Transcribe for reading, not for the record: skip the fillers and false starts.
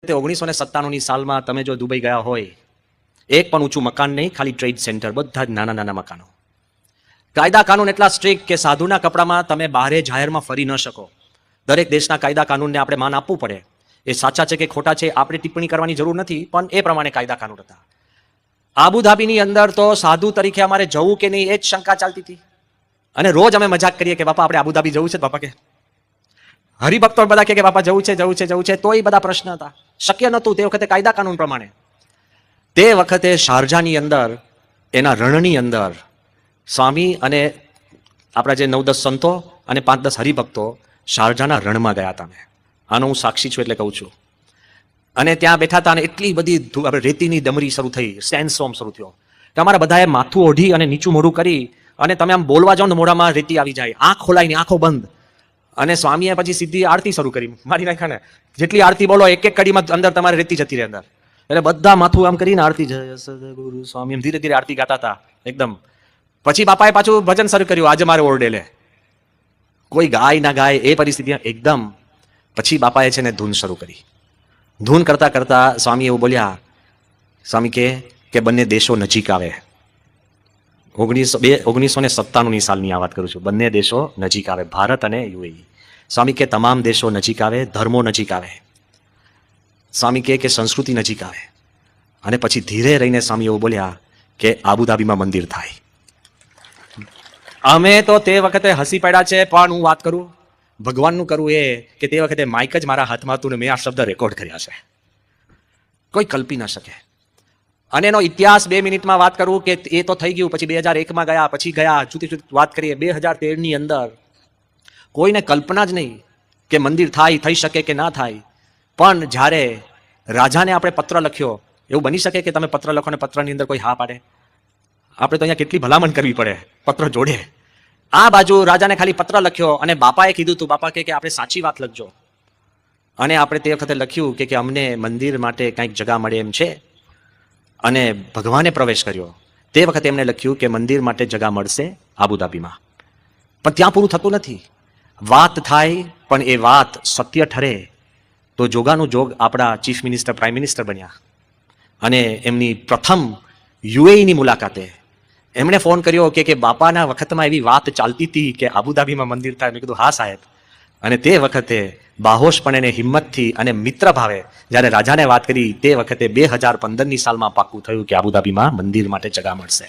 1997ની સાલમાં તમે જો દુબઈ ગયા હોય, એક પણ ઊંચું મકાન નહીં, ખાલી ટ્રેડ સેન્ટર, બધા જ નાના નાના મકાનો. કાયદા કાનૂન એટલા સ્ટ્રિક્ટ કે સાધુના કપડામાં તમે બહારે જાહેરમાં ફરી ન શકો. દરેક દેશના કાયદા કાનૂનને આપણે માન આપવું પડે. એ સાચા છે કે ખોટા છે આપણે ટિપ્પણી કરવાની જરૂર નથી, પણ એ પ્રમાણે કાયદા કાનૂન હતા. આબુધાબીની અંદર તો સાધુ તરીકે અમારે જવું કે નહીં એ જ શંકા ચાલતી હતી. અને રોજ અમે મજાક કરીએ કે બાપા આપણે આબુધાબી જવું છે. બાપા કે હરિભક્તો બધા કે બાપા જવું છે જવું છે જવું છે, તો એ બધા પ્રશ્ન હતા. શક્ય નહોતું તે વખતે કાયદા કાનૂન પ્રમાણે. તે વખતે શારજાની અંદર એના રણની અંદર સ્વામી અને આપણા જે 9-10 સંતો અને 5-10 હરિભક્તો શારજાના રણમાં ગયા હતા. આનો હું સાક્ષી છું એટલે કહું છું. અને ત્યાં બેઠા હતા અને એટલી બધી રેતીની ડમરી શરૂ થઈ, સેન્ડ સ્ટોર્મ શરૂ થયો. તમારા બધાએ માથું ઓઢી અને નીચું મોઢું કરી અને તમે આમ બોલવા જાઓ ને મોઢામાં રેતી આવી જાય, આંખ ખોલાઈને આંખો બંધ. અને સ્વામીએ પછી સીધી આરતી શરૂ કરી, મારી નાખ્યા ને. જેટલી આરતી બોલો એક એક કડીમાં અંદર તમારે રેતી જતી રહે અંદર. એટલે બધા માથું આમ કરીને આરતી, જય સદગુરુ સ્વામી, એમ ધીરે ધીરે આરતી ગાતા હતા એકદમ. પછી બાપાએ પાછું ભજન શરૂ કર્યું, આજે મારે ઓરડે લે. કોઈ ગાય ના ગાય એ પરિસ્થિતિ એકદમ. પછી બાપાએ છે ને ધૂન શરૂ કરી. ધૂન કરતા કરતા સ્વામી એવું બોલ્યા, સ્વામી કે બંને દેશો નજીક આવે. 1997ની સાલની આ વાત કરું છું. બંને દેશો નજીક આવે, ભારત અને યુએઈ. સ્વામી કે તમામ દેશો નજીક આવે, ધર્મો નજીક આવે. સ્વામી કે સંસ્કૃતિ નજીક આવે. અને પછી ધીરે રહીને સ્વામી એવું બોલ્યા કે આબુધાબીમાં મંદિર થાય. અમે તો તે વખતે હસી પડ્યા છે, પણ હું વાત કરું ભગવાનનું કરવું એ કે તે વખતે માઇક જ મારા હાથમાં હતું ને મેં આ શબ્દ રેકોર્ડ કર્યા છે. કોઈ કલ્પી ન શકે. અને એનો ઇતિહાસ 2 મિનિટમાં વાત કરું કે એ તો થઈ ગયું. પછી 2001માં ગયા, પછી ગયા જુદી જુદી વાત કરીએ. 2013ની અંદર કોઈને કલ્પના જ નહીં કે મંદિર થાય, થઈ શકે કે ના થાય. પણ જ્યારે રાજાને આપણે પત્ર લખ્યો, એવું બની શકે કે તમે પત્ર લખો ને પત્રની અંદર કોઈ હા પાડે? આપણે તો અહીંયા કેટલી ભલામણ કરવી પડે પત્ર જોડે. આ બાજુ રાજાને ખાલી પત્ર લખ્યો અને બાપાએ કીધું તું, બાપા કે આપણે સાચી વાત લખજો. અને આપણે તે વખતે લખ્યું કે અમને મંદિર માટે કંઈક જગા મળે એમ છે. અને ભગવાને પ્રવેશ કર્યો. તે વખતે એમને લખ્યું કે મંદિર માટે જગા મળશે આબુધાબીમાં. પણ ત્યાં પૂરું થતું નથી. વાત થાય પણ એ વાત સત્ય ઠરે તો જોગાનું જોગ આપણા ચીફ મિનિસ્ટર, પ્રાઇમ મિનિસ્ટર બન્યા. અને એમની પ્રથમ યુએઈની મુલાકાતે એમણે ફોન કર્યો કે બાપાના વખતમાં એવી વાત ચાલતી હતી કે આબુધાબીમાં મંદિર થાય. મેં કીધું હા સાહેબ. અને તે વખતે બાહોશપણે એને હિંમતથી અને મિત્ર ભાવે જ્યારે રાજાને વાત કરી, તે વખતે 2015ની સાલમાં પાક્કું થયું કે આબુધાબીમાં મંદિર માટે જગા મળશે.